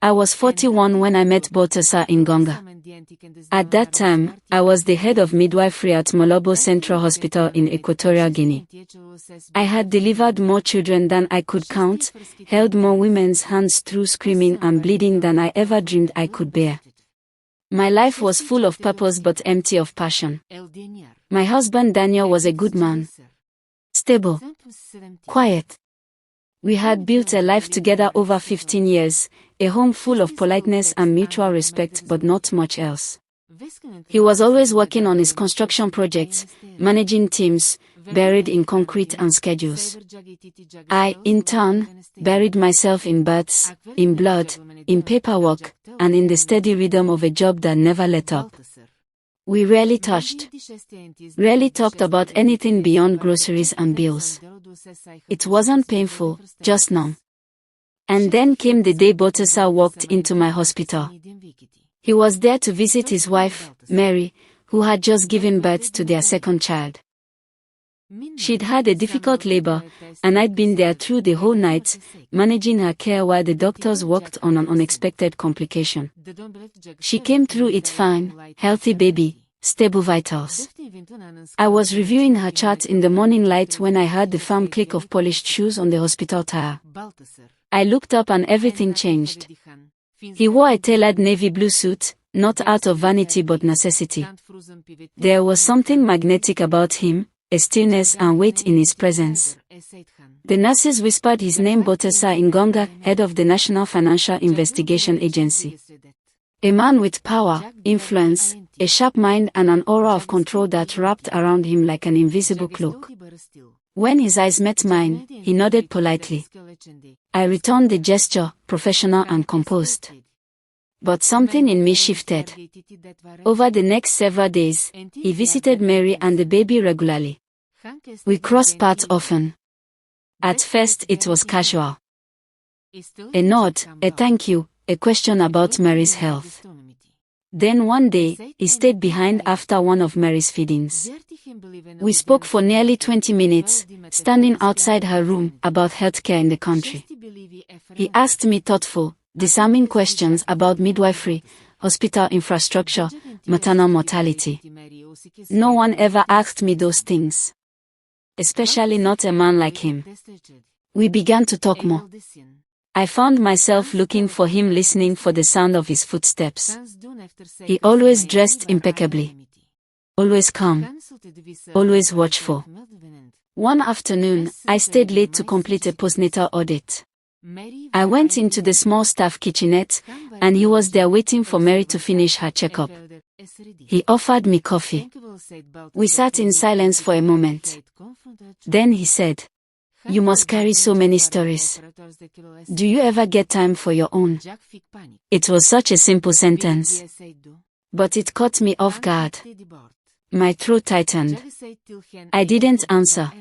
I was 41 when I met Balthasar in Gonga. At that time, I was the head of midwifery at Molobo Central Hospital in Equatorial Guinea. I had delivered more children than I could count, held more women's hands through screaming and bleeding than I ever dreamed I could bear. My life was full of purpose but empty of passion. My husband Daniel was a good man. Stable. Quiet. We had built a life together over 15 years, a home full of politeness and mutual respect but not much else. He was always working on his construction projects, managing teams, buried in concrete and schedules. I, in turn, buried myself in births, in blood, in paperwork, and in the steady rhythm of a job that never let up. We rarely touched, rarely talked about anything beyond groceries and bills. It wasn't painful, just numb. And then came the day Balthasar walked into my hospital. He was there to visit his wife, Mary, who had just given birth to their second child. She'd had a difficult labor, and I'd been there through the whole night, managing her care while the doctors worked on an unexpected complication. She came through it fine, healthy baby, stable vitals. I was reviewing her chart in the morning light when I heard the firm click of polished shoes on the hospital tire. I looked up and everything changed. He wore a tailored navy blue suit, not out of vanity but necessity. There was something magnetic about him, a stillness and weight in his presence. The nurses whispered his name, Balthasar Ingonga, head of the National Financial Investigation Agency. A man with power, influence, a sharp mind and an aura of control that wrapped around him like an invisible cloak. When his eyes met mine, he nodded politely. I returned the gesture, professional and composed. But something in me shifted. Over the next several days, he visited Mary and the baby regularly. We crossed paths often. At first it was casual. A nod, a thank you, a question about Mary's health. Then one day, he stayed behind after one of Mary's feedings. We spoke for nearly 20 minutes, standing outside her room, about healthcare in the country. He asked me thoughtful, disarming questions about midwifery, hospital infrastructure, maternal mortality. No one ever asked me those things. Especially not a man like him. We began to talk more. I found myself looking for him, listening for the sound of his footsteps. He always dressed impeccably. Always calm. Always watchful. One afternoon, I stayed late to complete a postnatal audit. I went into the small staff kitchenette, and he was there waiting for Mary to finish her checkup. He offered me coffee. We sat in silence for a moment. Then he said, "You must carry so many stories. Do you ever get time for your own?" It was such a simple sentence. But it caught me off guard. My throat tightened. I didn't answer.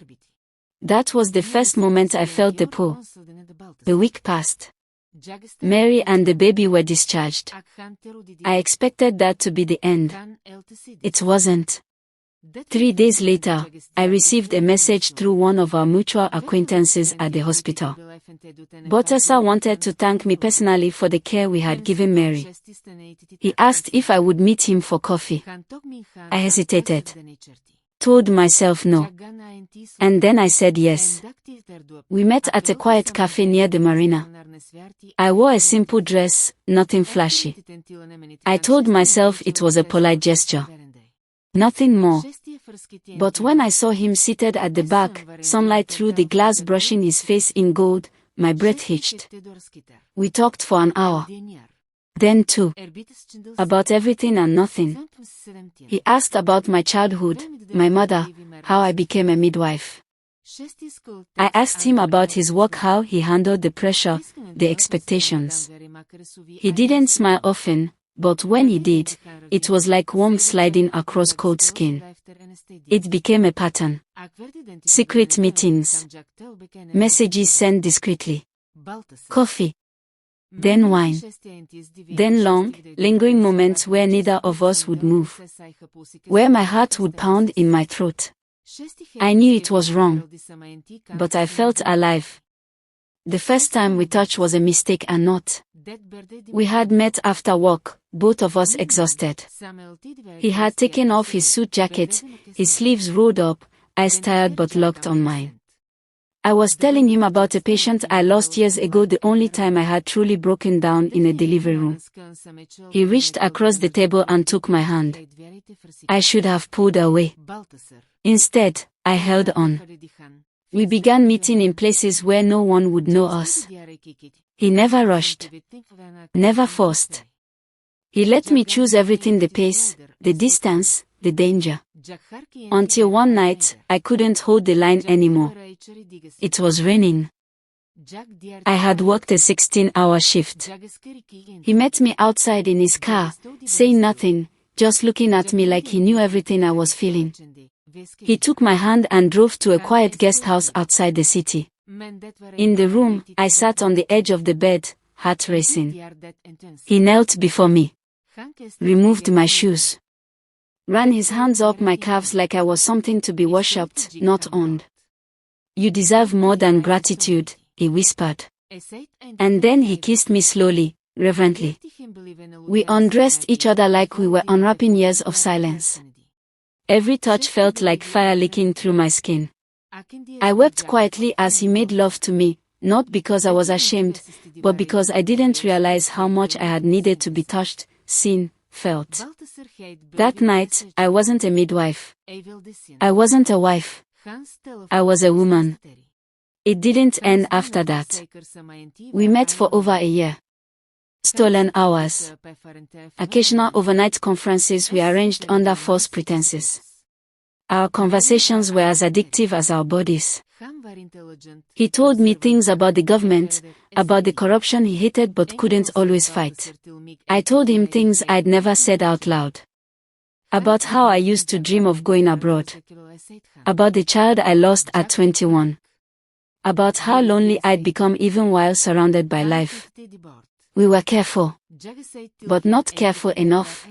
That was the first moment I felt the pull. A week passed. Mary and the baby were discharged. I expected that to be the end. It wasn't. 3 days later, I received a message through one of our mutual acquaintances at the hospital. Balthasar wanted to thank me personally for the care we had given Mary. He asked if I would meet him for coffee. I hesitated. Told myself no. And then I said yes. We met at a quiet cafe near the marina. I wore a simple dress, nothing flashy. I told myself it was a polite gesture. Nothing more. But when I saw him seated at the back, sunlight through the glass brushing his face in gold, my breath hitched. We talked for an hour. Then two. About everything and nothing. He asked about my childhood, my mother, how I became a midwife. I asked him about his work, how he handled the pressure, the expectations. He didn't smile often, but when he did, it was like warmth sliding across cold skin. It became a pattern. Secret meetings. Messages sent discreetly. Coffee. Then wine. Then long, lingering moments where neither of us would move. Where my heart would pound in my throat. I knew it was wrong. But I felt alive. The first time we touched was a mistake and not. We had met after work, both of us exhausted. He had taken off his suit jacket, his sleeves rolled up, eyes tired but locked on mine. I was telling him about a patient I lost years ago, the only time I had truly broken down in a delivery room. He reached across the table and took my hand. I should have pulled away. Instead, I held on. We began meeting in places where no one would know us. He never rushed, never forced. He let me choose everything: the pace, the distance, the danger. Until one night, I couldn't hold the line anymore. It was raining. I had worked a 16-hour shift. He met me outside in his car, saying nothing, just looking at me like he knew everything I was feeling. He took my hand and drove to a quiet guest house outside the city. In the room, I sat on the edge of the bed, heart racing. He knelt before me, removed my shoes, ran his hands up my calves like I was something to be worshipped, not owned. "You deserve more than gratitude," he whispered. And then he kissed me slowly, reverently. We undressed each other like we were unwrapping years of silence. Every touch felt like fire leaking through my skin. I wept quietly as he made love to me, not because I was ashamed, but because I didn't realize how much I had needed to be touched, seen, felt. That night, I wasn't a midwife. I wasn't a wife. I was a woman. It didn't end after that. We met for over a year. Stolen hours. Occasional overnight conferences we arranged under false pretenses. Our conversations were as addictive as our bodies. He told me things about the government, about the corruption he hated but couldn't always fight. I told him things I'd never said out loud. About how I used to dream of going abroad. About the child I lost at 21. About how lonely I'd become even while surrounded by life. We were careful, but not careful enough.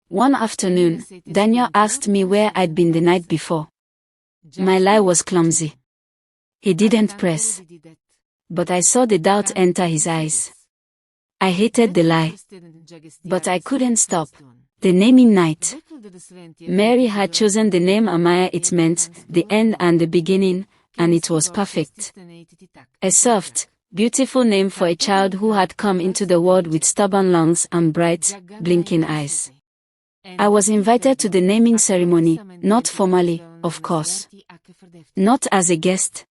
One afternoon, Daniel asked me where I'd been the night before. My lie was clumsy. He didn't press. But I saw the doubt enter his eyes. I hated the lie. But I couldn't stop. The naming night. Mary had chosen the name Amaya. It meant the end and the beginning, and it was perfect. A soft, beautiful name for a child who had come into the world with stubborn lungs and bright, blinking eyes. I was invited to the naming ceremony, not formally, of course. Not as a guest,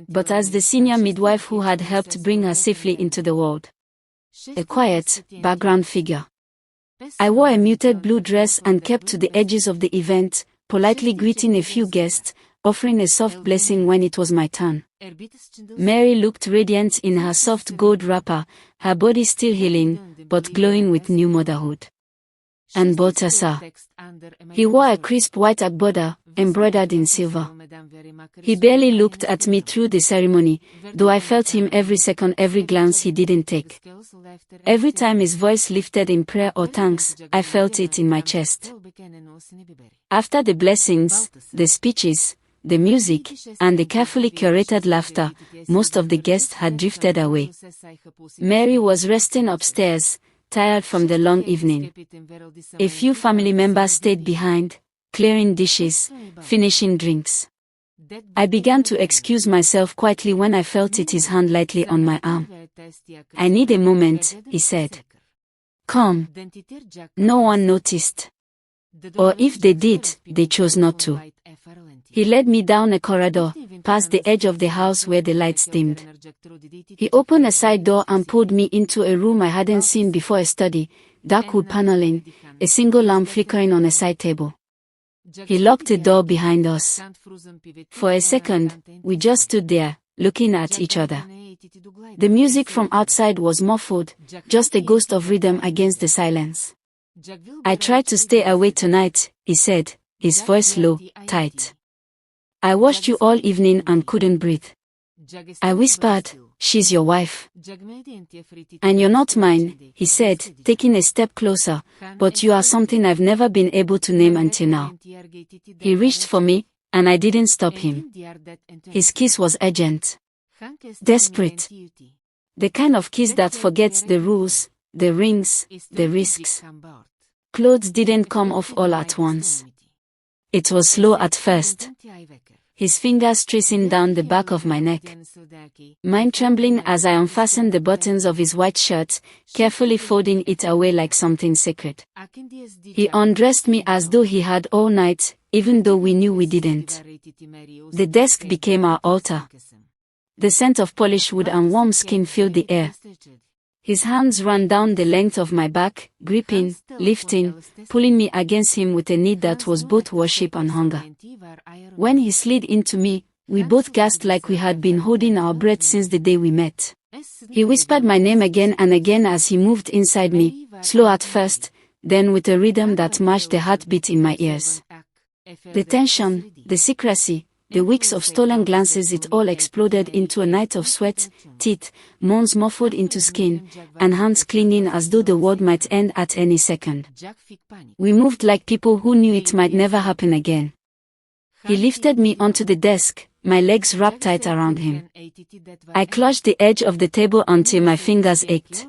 but as the senior midwife who had helped bring her safely into the world. A quiet, background figure. I wore a muted blue dress and kept to the edges of the event, politely greeting a few guests, offering a soft blessing when it was my turn. Mary looked radiant in her soft gold wrapper, her body still healing, but glowing with new motherhood. And Balthasar. He wore a crisp white agbada, embroidered in silver. He barely looked at me through the ceremony, though I felt him every second, every glance he didn't take. Every time his voice lifted in prayer or thanks, I felt it in my chest. After the blessings, the speeches, the music, and the carefully curated laughter, most of the guests had drifted away. Mary was resting upstairs, tired from the long evening. A few family members stayed behind, clearing dishes, finishing drinks. I began to excuse myself quietly when I felt his hand lightly on my arm. "I need a moment," he said. "Come." No one noticed. Or if they did, they chose not to. He led me down a corridor, past the edge of the house where the lights dimmed. He opened a side door and pulled me into a room I hadn't seen before: a study, dark wood paneling, a single lamp flickering on a side table. He locked the door behind us. For a second, we just stood there, looking at each other. The music from outside was muffled, just a ghost of rhythm against the silence. "I tried to stay away tonight," he said, his voice low, tight. "I watched you all evening and couldn't breathe." I whispered, "She's your wife." "And you're not mine," he said, taking a step closer, "but you are something I've never been able to name until now." He reached for me, and I didn't stop him. His kiss was urgent. Desperate. The kind of kiss that forgets the rules, the rings, the risks. Clothes didn't come off all at once. It was slow at first. His fingers tracing down the back of my neck. Mine trembling as I unfastened the buttons of his white shirt, carefully folding it away like something sacred. He undressed me as though he had all night, even though we knew we didn't. The desk became our altar. The scent of polished wood and warm skin filled the air. His hands ran down the length of my back, gripping, lifting, pulling me against him with a need that was both worship and hunger. When he slid into me, we both gasped like we had been holding our breath since the day we met. He whispered my name again and again as he moved inside me, slow at first, then with a rhythm that matched the heartbeat in my ears. The tension, the secrecy, the weeks of stolen glances, it all exploded into a night of sweat, teeth, moans muffled into skin, and hands clinging as though the world might end at any second. We moved like people who knew it might never happen again. He lifted me onto the desk, my legs wrapped tight around him. I clutched the edge of the table until my fingers ached.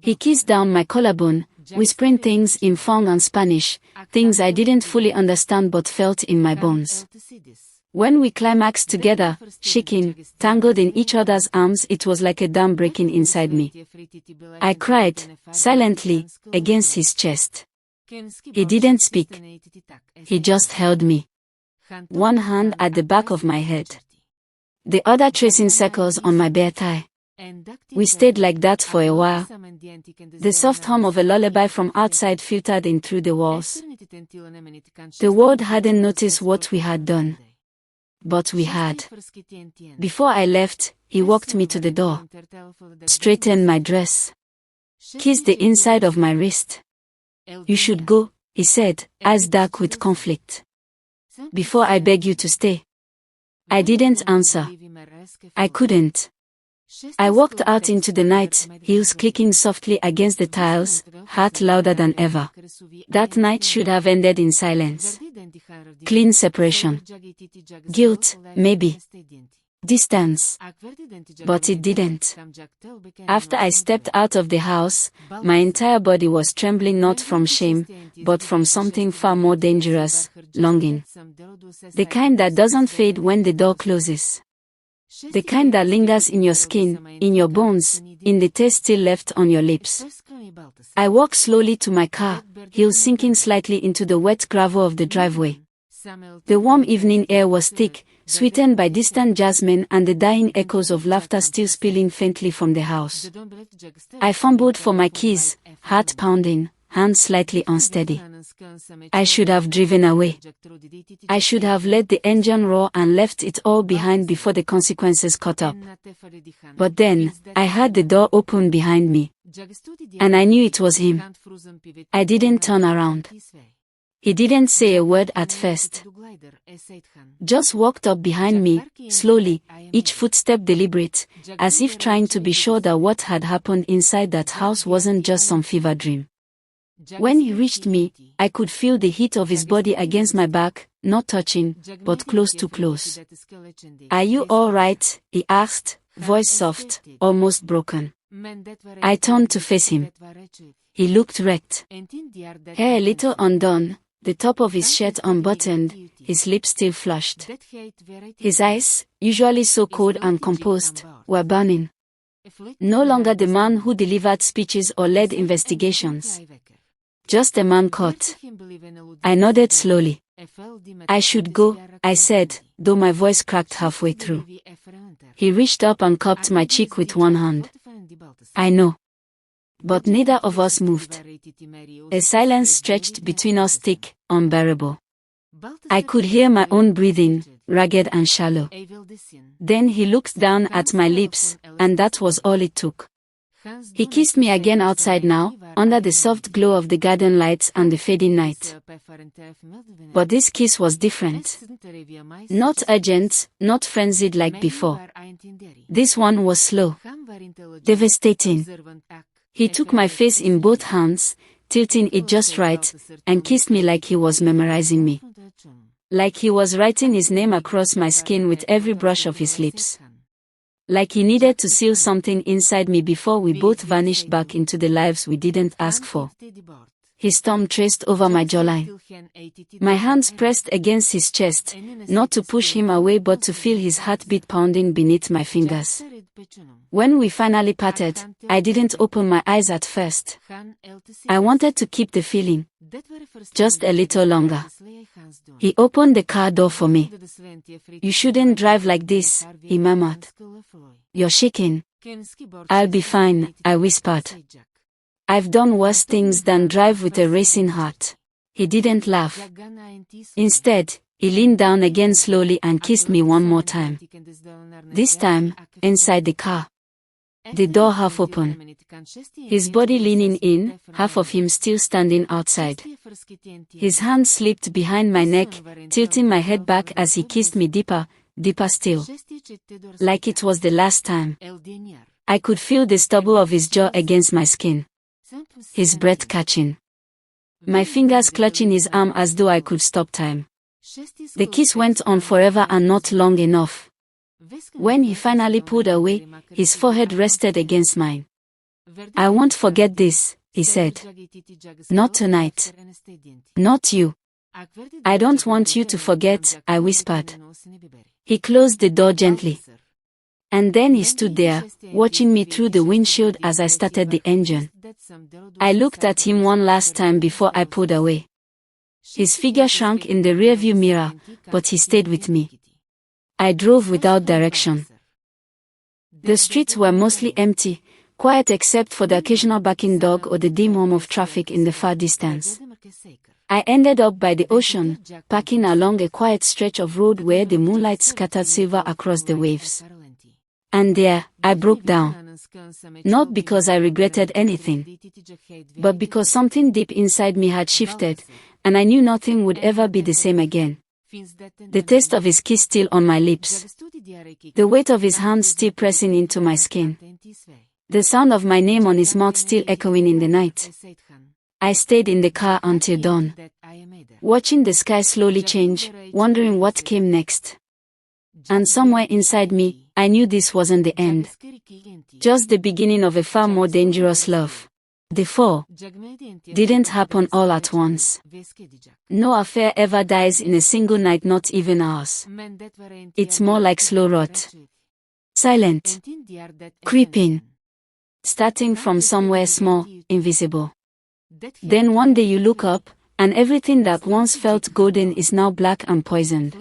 He kissed down my collarbone, whispering things in Fong and Spanish, things I didn't fully understand but felt in my bones. When we climaxed together, shaking, tangled in each other's arms, it was like a dam breaking inside me. I cried, silently, against his chest. He didn't speak. He just held me. One hand at the back of my head. The other tracing circles on my bare thigh. We stayed like that for a while. The soft hum of a lullaby from outside filtered in through the walls. The world hadn't noticed what we had done. But we had. Before I left, he walked me to the door, straightened my dress, kissed the inside of my wrist. You should go, he said, eyes dark with conflict. Before I beg you to stay. I didn't answer. I couldn't. I walked out into the night, heels clicking softly against the tiles, heart louder than ever. That night should have ended in silence. Clean separation. Guilt, maybe. Distance. But it didn't. After I stepped out of the house, my entire body was trembling, not from shame, but from something far more dangerous, longing. The kind that doesn't fade when the door closes. The kind that lingers in your skin, in your bones, in the taste still left on your lips. I walked slowly to my car, heels sinking slightly into the wet gravel of the driveway. The warm evening air was thick, sweetened by distant jasmine and the dying echoes of laughter still spilling faintly from the house. I fumbled for my keys, heart pounding, hands slightly unsteady. I should have driven away. I should have let the engine roar and left it all behind before the consequences caught up. But then, I heard the door open behind me. And I knew it was him. I didn't turn around. He didn't say a word at first. Just walked up behind me, slowly, each footstep deliberate, as if trying to be sure that what had happened inside that house wasn't just some fever dream. When he reached me, I could feel the heat of his body against my back, not touching, but close to close. Are you all right? He asked, voice soft, almost broken. I turned to face him. He looked wrecked. Hair a little undone, the top of his shirt unbuttoned, his lips still flushed. His eyes, usually so cold and composed, were burning. No longer the man who delivered speeches or led investigations. Just a man caught. I nodded slowly. I should go, I said, though my voice cracked halfway through. He reached up and cupped my cheek with one hand. I know. But neither of us moved. A silence stretched between us, thick, unbearable. I could hear my own breathing, ragged and shallow. Then he looked down at my lips, and that was all it took. He kissed me again outside now, under the soft glow of the garden lights and the fading night. But this kiss was different. Not urgent, not frenzied like before. This one was slow. Devastating. He took my face in both hands, tilting it just right, and kissed me like he was memorizing me. Like he was writing his name across my skin with every brush of his lips. Like he needed to seal something inside me before we both vanished back into the lives we didn't ask for. His thumb traced over my jawline. My hands pressed against his chest, not to push him away but to feel his heartbeat pounding beneath my fingers. When we finally parted, I didn't open my eyes at first. I wanted to keep the feeling, just a little longer. He opened the car door for me. "You shouldn't drive like this," he murmured. "You're shaking." "I'll be fine," I whispered. "I've done worse things than drive with a racing heart." He didn't laugh. Instead, he leaned down again slowly and kissed me one more time. This time, inside the car. The door half open. His body leaning in, half of him still standing outside. His hand slipped behind my neck, tilting my head back as he kissed me deeper, deeper still. Like it was the last time. I could feel the stubble of his jaw against my skin. His breath catching. My fingers clutching his arm as though I could stop time. The kiss went on forever and not long enough. When he finally pulled away, his forehead rested against mine. "I won't forget this," he said. "Not tonight. Not you. I don't want you to forget," I whispered. He closed the door gently. And then he stood there, watching me through the windshield as I started the engine. I looked at him one last time before I pulled away. His figure shrunk in the rearview mirror, but he stayed with me. I drove without direction. The streets were mostly empty, quiet except for the occasional barking dog or the dim hum of traffic in the far distance. I ended up by the ocean, parking along a quiet stretch of road where the moonlight scattered silver across the waves. And there, I broke down. Not because I regretted anything, but because something deep inside me had shifted, and I knew nothing would ever be the same again. The taste of his kiss still on my lips. The weight of his hand still pressing into my skin. The sound of my name on his mouth still echoing in the night. I stayed in the car until dawn, watching the sky slowly change, wondering what came next. And somewhere inside me, I knew this wasn't the end. Just the beginning of a far more dangerous love. The fall didn't happen all at once. No affair ever dies in a single night, not even ours. It's more like slow rot. Silent. Creeping. Starting from somewhere small, invisible. Then one day you look up, and everything that once felt golden is now black and poisoned.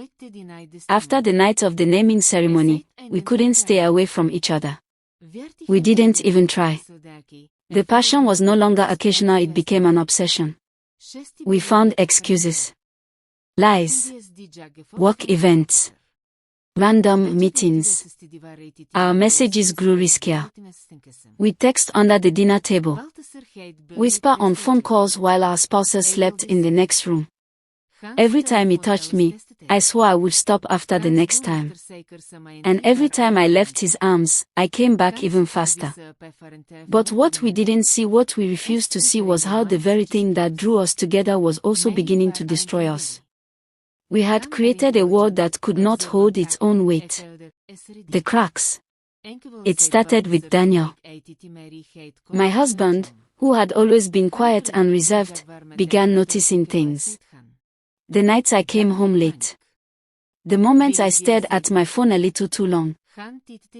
After the night of the naming ceremony, we couldn't stay away from each other. We didn't even try. The passion was no longer occasional, it became an obsession. We found excuses. Lies. Work events. Random meetings. Our messages grew riskier. We text under the dinner table. Whisper on phone calls while our spouses slept in the next room. Every time he touched me, I swore I would stop after the next time. And every time I left his arms, I came back even faster. But what we didn't see, what we refused to see, was how the very thing that drew us together was also beginning to destroy us. We had created a world that could not hold its own weight. The cracks. It started with Daniel. My husband, who had always been quiet and reserved, began noticing things. The nights I came home late. The moments I stared at my phone a little too long.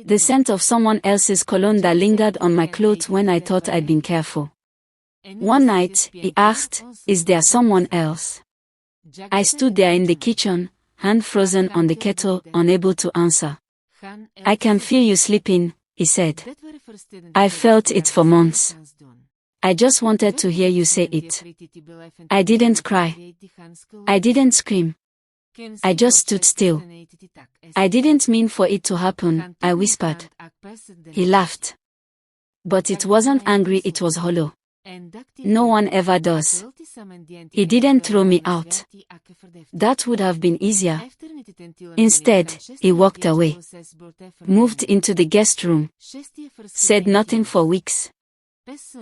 The scent of someone else's cologne that lingered on my clothes when I thought I'd been careful. One night, he asked, "Is there someone else?" I stood there in the kitchen, hand frozen on the kettle, unable to answer. "I can feel you sleeping," he said. "I felt it for months. I just wanted to hear you say it." I didn't cry. I didn't scream. I just stood still. "I didn't mean for it to happen," I whispered. He laughed. But it wasn't angry, it was hollow. No one ever does. He didn't throw me out. That would have been easier. Instead, he walked away. Moved into the guest room. Said nothing for weeks.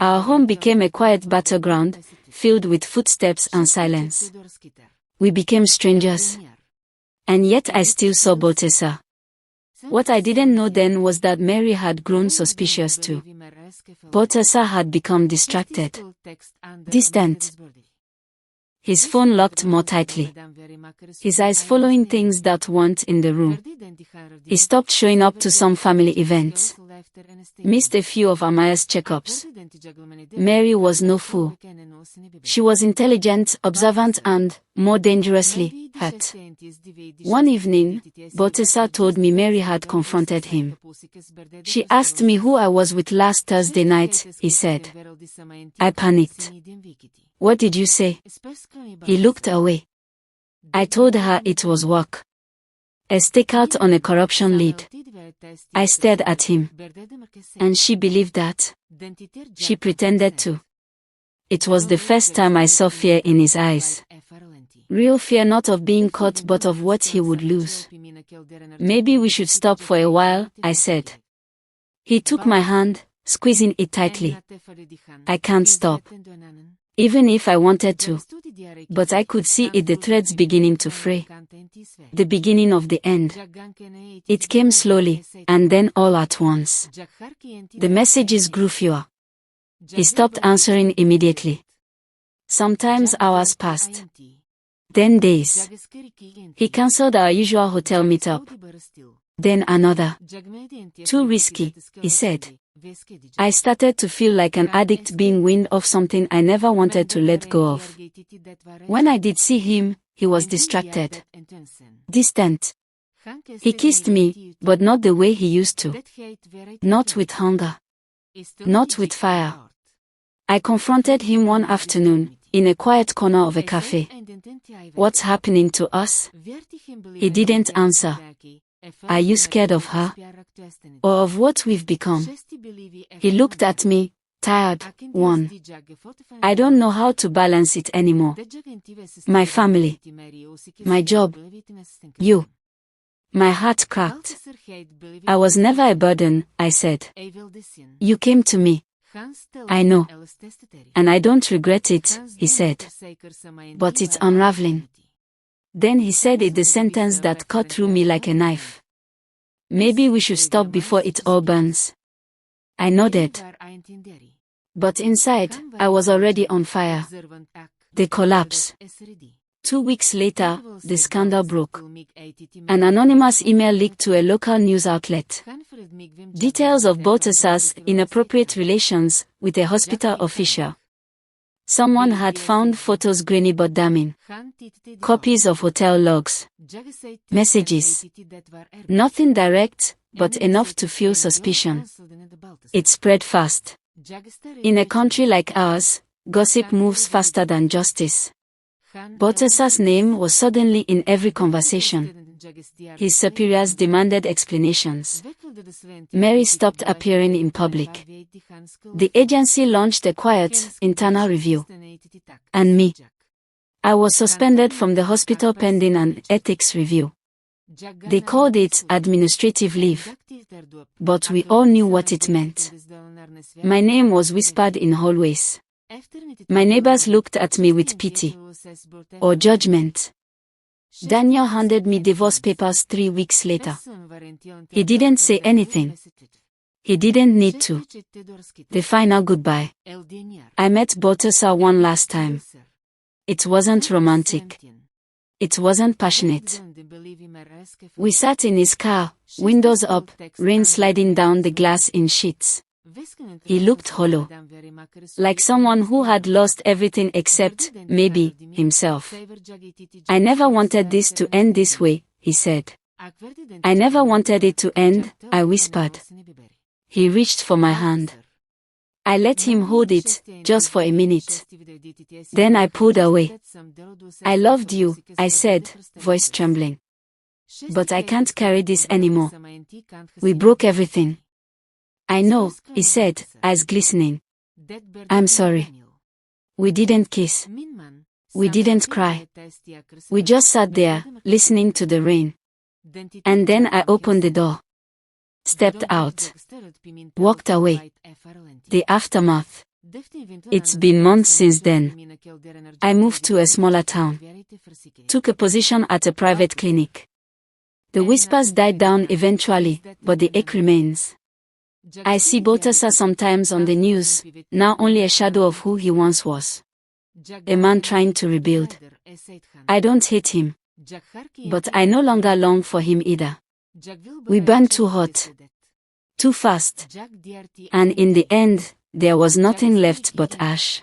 Our home became a quiet battleground, filled with footsteps and silence. We became strangers. And yet I still saw Balthasar. What I didn't know then was that Mary had grown suspicious too. Botessa had become distracted, distant. His phone locked more tightly. His eyes following things that weren't in the room. He stopped showing up to some family events. Missed a few of Amaya's checkups. Mary was no fool. She was intelligent, observant and, more dangerously, hurt. One evening, Botessa told me Mary had confronted him. She asked me who I was with last Thursday night, he said. I panicked. What did you say? He looked away. I told her it was work. A stakeout on a corruption lead. I stared at him. And she believed that. She pretended to. It was the first time I saw fear in his eyes. Real fear, not of being caught but of what he would lose. Maybe we should stop for a while, I said. He took my hand, squeezing it tightly. I can't stop. Even if I wanted to. But I could see the threads beginning to fray. The beginning of the end. It came slowly, and then all at once. The messages grew fewer. He stopped answering immediately. Sometimes hours passed. Then days. He cancelled our usual hotel meetup. Then another. Too risky, he said. I started to feel like an addict being weaned off something I never wanted to let go of. When I did see him, he was distracted. Distant. He kissed me, but not the way he used to. Not with hunger. Not with fire. I confronted him one afternoon, in a quiet corner of a cafe. What's happening to us? He didn't answer. Are you scared of her? Or of what we've become? He looked at me, tired, worn. I don't know how to balance it anymore. My family. My job. You. My heart cracked. I was never a burden, I said. You came to me. I know. And I don't regret it, he said. But it's unraveling. Then he said the sentence that cut through me like a knife. Maybe we should stop before it all burns. I nodded. But inside, I was already on fire. The collapse. 2 weeks later, the scandal broke. An anonymous email leaked to a local news outlet. Details of Botessa's inappropriate relations with a hospital official. Someone had found photos grainy but damning. Copies of hotel logs. Messages. Nothing direct, but enough to fuel suspicion. It spread fast. In a country like ours, gossip moves faster than justice. Botessa's name was suddenly in every conversation. His superiors demanded explanations. Mary stopped appearing in public. The agency launched a quiet, internal review. And me. I was suspended from the hospital pending an ethics review. They called it administrative leave. But we all knew what it meant. My name was whispered in hallways. My neighbors looked at me with pity. Or judgment. Daniel handed me divorce papers 3 weeks later. He didn't say anything. He didn't need to. The final goodbye. I met Botessa one last time. It wasn't romantic. It wasn't passionate. We sat in his car, windows up, rain sliding down the glass in sheets. He looked hollow. Like someone who had lost everything except, maybe, himself. I never wanted this to end this way, he said. I never wanted it to end, I whispered. He reached for my hand. I let him hold it, just for a minute. Then I pulled away. I loved you, I said, voice trembling. But I can't carry this anymore. We broke everything. I know, he said, eyes glistening. I'm sorry. We didn't kiss. We didn't cry. We just sat there, listening to the rain. And then I opened the door. Stepped out. Walked away. The aftermath. It's been months since then. I moved to a smaller town. Took a position at a private clinic. The whispers died down eventually, but the ache remains. I see Botasa sometimes on the news, now only a shadow of who he once was. A man trying to rebuild. I don't hate him. But I no longer long for him either. We burned too hot. Too fast. And in the end, there was nothing left but ash.